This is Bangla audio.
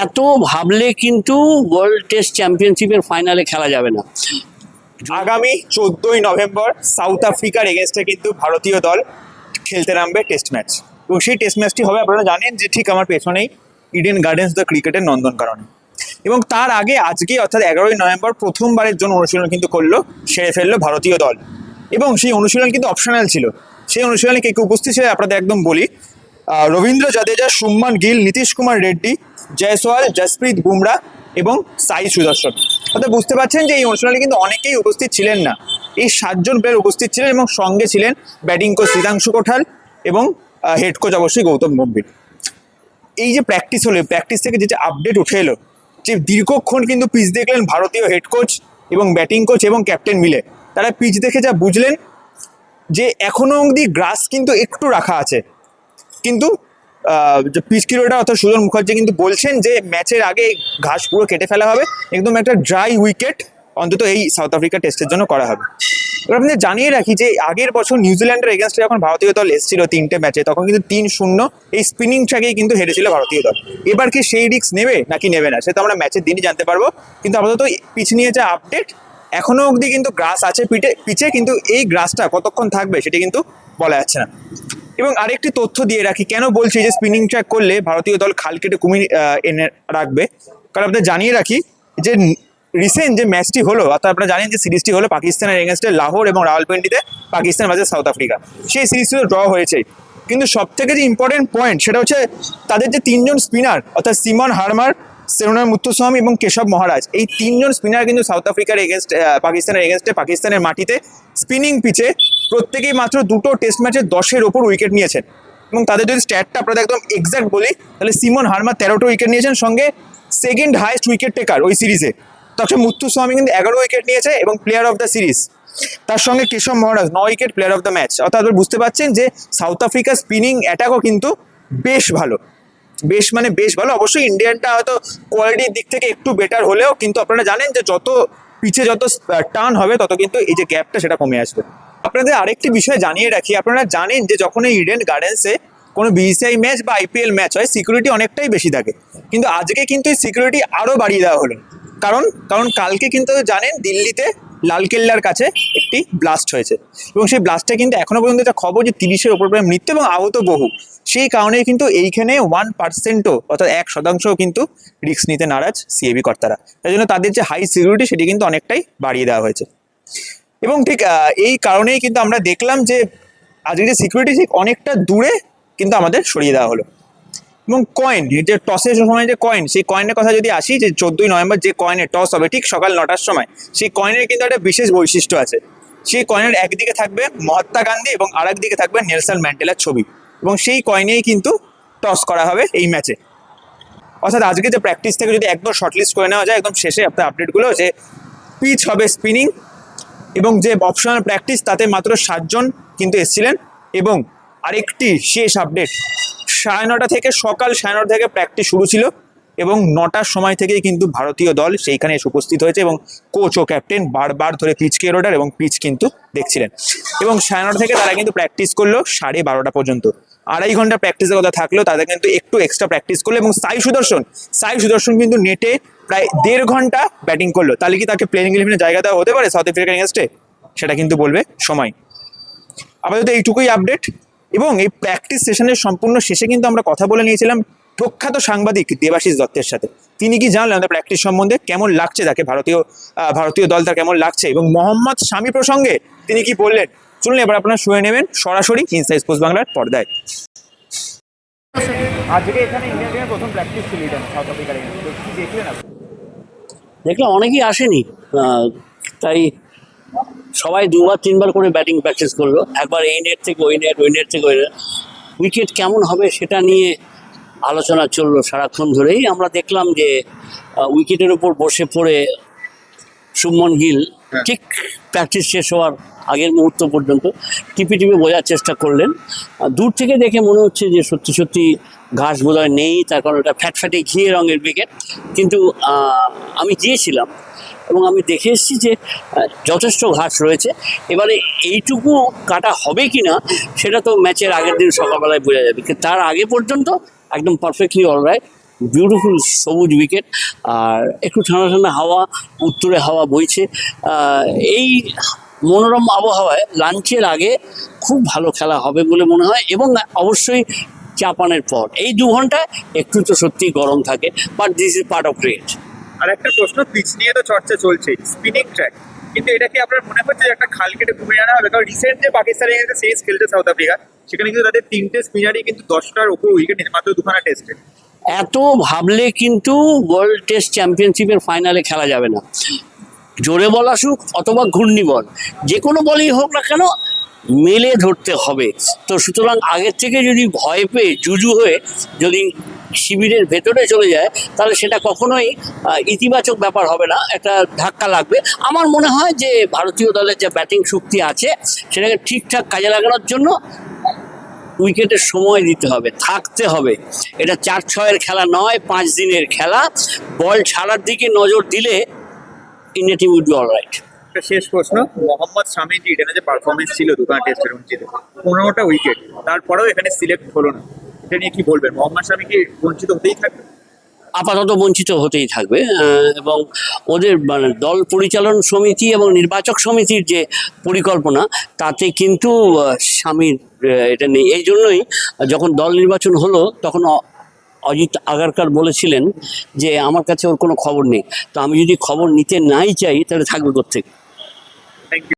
এত ভাবলে কিন্তু ওয়ার্ল্ড টেস্ট চ্যাম্পিয়নশিপের ফাইনালে খেলা যাবে না। আগামী 14ই নভেম্বর সাউথ আফ্রিকার এগেনস্টে কিন্তু ভারতীয় দল খেলতে নামবে টেস্ট ম্যাচ, এবং সেই টেস্ট ম্যাচটি হবে আপনারা জানেন যে ঠিক আমার পেছনেই ইডেন গার্ডেন্স দ্য ক্রিকেটের নন্দনকাননে। এবং তার আগে আজকে অর্থাৎ 11ই নভেম্বর প্রথমবারের জন্য অনুশীলন কিন্তু সেরে ফেললো ভারতীয় দল, এবং সেই অনুশীলন কিন্তু অপশনাল ছিল। সেই অনুশীলনে কে কে উপস্থিত ছিল আপনাদের একদম বলি। রবীন্দ্র জাদেজা, শুভমান গিল, নীতিশ কুমার রেড্ডি, জয়সওয়াল, জসপ্রীত বুমরা এবং সাই সুদর্শন। অর্থাৎ বুঝতে পারছেন যে এই অনুষ্ঠানে কিন্তু অনেকেই উপস্থিত ছিলেন না। এই 7 জন প্লেয়ার উপস্থিত ছিলেন, এবং সঙ্গে ছিলেন ব্যাটিং কোচ শ্রীধাংশু কোঠাল এবং হেড কোচ অবশ্যই গৌতম গম্ভীর। এই যে প্র্যাকটিস হলো, প্র্যাকটিস থেকে যে আপডেট উঠে এলো, যে দীর্ঘক্ষণ কিন্তু পিচ দেখলেন ভারতীয় হেড কোচ এবং ব্যাটিং কোচ এবং ক্যাপ্টেন মিলে। তারা পিচ দেখে যা বুঝলেন যে এখনো অবধি গ্রাস কিন্তু একটু রাখা আছে, কিন্তু যে পিচ কিরোটা অর্থাৎ সুজন মুখার্জি কিন্তু বলছেন যে ম্যাচের আগে ঘাস পুরো কেটে ফেলা হবে, একদম একটা ড্রাই উইকেট অন্তত এই সাউথ আফ্রিকা টেস্টের জন্য করা হবে। এবার আপনাদের জানিয়ে রাখি যে আগের বছর নিউজিল্যান্ডের এগেনস্টে যখন ভারতীয় দল এসেছিল 3টে ম্যাচে, তখন কিন্তু 3-0 এই স্পিনিং ট্র্যাকেই কিন্তু হেরেছিল ভারতীয় দল। এবার কি সেই রিস্ক নেবে নাকি নেবে না সেটা আমরা ম্যাচের দিনই জানতে পারবো। কিন্তু আপাতত পিচ নিয়ে যা আপডেট, এখনো অবধি কিন্তু গ্রাস আছে পিচে, কিন্তু এই গ্রাসটা কতক্ষণ থাকবে সেটা কিন্তু বলা যাচ্ছে না। এবং আরেকটি তথ্য দিয়ে রাখি, কেন বলছি যে স্পিনিং ট্র্যাক করলে ভারতীয় দল খাল কেটে কুমির এনে রাখবে, কারণ আপনাদের জানিয়ে রাখি যে রিসেন্ট যে ম্যাচটি হলো, অর্থাৎ আপনারা জানেন যে সিরিজটি হলো পাকিস্তানের এগেনস্টে লাহোর এবং রাওয়ালপিন্ডিতে পাকিস্তান ভার্সেস সাউথ আফ্রিকা। সেই সিরিজটি তো ড্র হয়েছে, কিন্তু সব থেকে যে ইম্পর্টেন্ট পয়েন্ট সেটা হচ্ছে তাদের যে 3 জন স্পিনার অর্থাৎ সিমন হারমার, সেরুনার মুত্তুস্বামী এবং কেশব মহারাজ, এই 3 জন স্পিনার কিন্তু সাউথ আফ্রিকার পাকিস্তানের এগেনস্টে পাকিস্তানের মাটিতে স্পিনিং পিচে প্রত্যেকেই মাত্র 2টো টেস্ট ম্যাচে 10-এর ওপর উইকেট নিয়েছেন। এবং তাদের যদি স্ট্যাটটা আপনাদের একদম এক্সাক্ট বলি, তাহলে সিমন হারমার 13টো উইকেট নিয়েছেন, সঙ্গে সেকেন্ড হাইয়েস্ট উইকেট টেকার ওই সিরিজে। তার মুত্তুস্বামী কিন্তু 11 উইকেট নিয়েছে এবং প্লেয়ার অফ দ্য সিরিজ। তার সঙ্গে কেশব মহারাজ 9 wicket, player of the match. অর্থাৎ আপনি বুঝতে পারছেন যে সাউথ আফ্রিকার স্পিনিং অ্যাটাকও কিন্তু বেশ ভালো, বেশ ভালো। অবশ্যই ইন্ডিয়ানটা হয়তো কোয়ালিটির দিক থেকে একটু বেটার হলেও কিন্তু আপনারা জানেন যে যত পিচে যত টার্ন হবে তত কিন্তু এই যে গ্যাপটা সেটা কমে আসবে। আপনাদের আরেকটি বিষয় জানিয়ে রাখি, আপনারা জানেন যে যখন এই ইডেন গার্ডেন্সে কোনো বিসিসিআই ম্যাচ বা আইপিএল ম্যাচ হয়, সিকিউরিটি অনেকটাই বেশি থাকে, কিন্তু আজকে কিন্তু এই সিকিউরিটি আরও বাড়িয়ে দেওয়া হলো। কারণ কালকে কিন্তু জানেন দিল্লিতে লালকেল্লার কাছে একটি ব্লাস্ট হয়েছে, এবং সেই ব্লাস্টে কিন্তু এখনো পর্যন্ত একটা খবর যে 30-এর ওপর মৃত্যু এবং আহত বহু। সেই কারণেই কিন্তু এইখানে 1%ও অর্থাৎ 1% কিন্তু রিস্ক নিতে নারাজ সিএবি কর্তারা। তাই জন্য তাদের যে হাই সিকিউরিটি সেটি কিন্তু অনেকটাই বাড়িয়ে দেওয়া হয়েছে। এবং ঠিক এই কারণেই কিন্তু আমরা দেখলাম যে আজকে যে সিকিউরিটি ঠিক অনেকটা দূরে কিন্তু আমাদের সরিয়ে দেওয়া হলো। এবং কয়েন, যে টসের সময় যে কয়েন, সেই কয়েনের কথা যদি আসি, যে 14ই নভেম্বর যে কয়েনের টস হবে ঠিক সকাল 9টার সময়, সেই কয়েনের কিন্তু একটা বিশেষ বৈশিষ্ট্য আছে। সেই কয়েনের একদিকে থাকবে মহাত্মা গান্ধী এবং আরেক দিকে থাকবে নেলসন ম্যান্ডেলার ছবি, এবং সেই কয়েনেই কিন্তু টস করা হবে এই ম্যাচে। অর্থাৎ আজকে যে প্র্যাকটিস থেকে যদি একদম শর্টলিস্ট করে নেওয়া যায় একদম শেষে আপনার আপডেটগুলো, যে পিচ হবে স্পিনিং, এবং যে অপশনাল প্র্যাকটিস তাতে মাত্র 7 জন কিন্তু এসেছিলেন। এবং আরেকটি শেষ আপডেট, 9:30 থেকে সকাল 9:30 থেকে প্র্যাকটিস শুরু ছিল, এবং 9টার সময় থেকেই কিন্তু ভারতীয় দল সেইখানে এসে উপস্থিত হয়েছে, এবং কোচ ও ক্যাপ্টেন বারবার ধরে পিচকে রোডার এবং পিচ কিন্তু দেখছিলেন। এবং 9:30 থেকে তারা কিন্তু প্র্যাকটিস করলো 12:30 পর্যন্ত। 2.5 ঘন্টা প্র্যাকটিসের কথা থাকলেও তাদের কিন্তু একটু এক্সট্রা প্র্যাকটিস করলো। এবং সাই সুদর্শন কিন্তু নেটে প্রায় 1.5 ঘন্টা ব্যাটিং করলো। তাহলে কি তাকে প্লেইং ইলেভেনে জায়গা দেওয়া হতে পারে সাউথ আফ্রিকার এগেনস্টে? সেটা কিন্তু বলবে সময়। আপাতত এইটুকুই আপডেট। এবং এই প্র্যাকটিস সেশনের সম্পূর্ণ শেষে কিন্তু আমরা কথা বলে নিয়েছিলাম প্রখ্যাত সাংবাদিক দেবাশিস দত্তের সাথে। তিনি কি জানলেন আমাদের প্র্যাকটিস সম্বন্ধে, কেমন লাগছে তাকে ভারতীয় দল তার কেমন লাগছে, এবং মোহাম্মদ শামি প্রসঙ্গে তিনি কি বললেন, শুনলে এবার আপনারা শুনে নেবেন সরাসরি ইনসাইড স্পোর্টস বাংলার পর্দায়। আজকে এখানে ইন্ডিয়ান টিমের প্রথম প্র্যাকটিস ছিল সাউথ আফ্রিকার এগেনস্টে, কি দেখলেন আপনি? দেখলাম অনেকেই আসেনি, তাই সবাই 2-3 বার করে ব্যাটিং প্র্যাকটিস করলো। একবার এই নেট থেকে ওই নেট, ওই নেট থেকে ওই নেট। উইকেট কেমন হবে সেটা নিয়ে আলোচনা চললো সারাক্ষণ ধরেই। আমরা দেখলাম যে উইকেটের উপর বসে পড়ে শুভমন গিল ঠিক প্র্যাকটিস শেষ হওয়ার আগের মুহূর্ত পর্যন্ত টিপে বোঝার চেষ্টা করলেন। দূর থেকে দেখে মনে হচ্ছে যে সত্যি ঘাস বোধহয় নেই, তার কারণ এটা ফ্যাটে ঘিয়ে রঙের উইকেট। কিন্তু আমি গিয়েছিলাম এবং আমি দেখে এসেছি যে যথেষ্ট ঘাস রয়েছে। এবারে এইটুকু কাটা হবে কি না সেটা তো ম্যাচের আগের দিন সকালবেলায় বোঝা যাবে, কিন্তু তার আগে পর্যন্ত একদম পারফেক্টলি অলরাইট বিউটিফুল সবুজ উইকেট, আর একটু ঠান্ডা ঠান্ডা হাওয়া, উত্তরে হাওয়া বইছে। এই মনোরম আবহাওয়ায় লাঞ্চের আগে খুব ভালো খেলা হবে বলে মনে হয়, এবং অবশ্যই চাপানের পর এই 2 ঘন্টায় একটু তো সত্যি গরম থাকে, but this is part of cricket. আর একটা প্রশ্ন, পিচ নিয়ে তো চর্চা চলছে, স্পিনিং ট্র্যাক, কিন্তু এটা কি আপনার মনে হচ্ছে যে একটা খাল কেটে ঘুরে আনা হবে? কারণ রিসেন্ট যে পাকিস্তানের এগেন্সে সিরিজ খেলছে সাউথ আফ্রিকা, সেখানে কিন্তু তাদের 3টে স্পিনারই কিন্তু 10টার উপর উইকেট নিয়েছে মাত্র 2খানা টেস্টে। এত ভাবলে কিন্তু ওয়ার্ল্ড টেস্ট চ্যাম্পিয়নশিপের ফাইনালে খেলা যাবে না। জোরে বল আসুক অথবা ঘূর্ণিবল, যে কোনো বলই হোক না কেন, মেলে ধরতে হবে। তো সুতরাং আগের থেকে যদি ভয় পেয়ে জুজু হয়ে যদি শিবিরের ভেতরে চলে যায়, তাহলে সেটা কখনোই ইতিবাচক ব্যাপার হবে না, একটা ধাক্কা লাগবে। আমার মনে হয় যে ভারতীয় দলের যে ব্যাটিং শক্তি আছে সেটাকে ঠিকঠাক কাজে লাগানোর জন্য উইকেটের সময় দিতে হবে, থাকতে হবে। এটা 4-6-এর খেলা নয়, 5 দিনের খেলা। বল ছাড়ার দিকে নজর দিলে India team will be alright. একটা শেষ প্রশ্ন, মোহাম্মদ শামিজি ইডেনে যে পারফরমেন্স ছিল 2খানা টেস্টের জিতে 15টা উইকেট, তারপরেও এখানে সিলেক্ট হলো না, এটা নিয়ে কি বলবেন? মোহাম্মদ শামি কি বঞ্চিত হতেই থাকবে? আপাতত বঞ্চিত হতেই থাকবে, এবং ওদের মানে দল পরিচালন সমিতি এবং নির্বাচক সমিতির যে পরিকল্পনা, তাতে কিন্তু স্বামীর এটা নেই। এই জন্যই যখন দল নির্বাচন হলো তখন অজিত আগারকার বলেছিলেন যে আমার কাছে ওর কোনো খবর নেই। তো আমি যদি খবর নিতে নাই চাই তাহলে থাকবে কোত্থেকে? Thank you.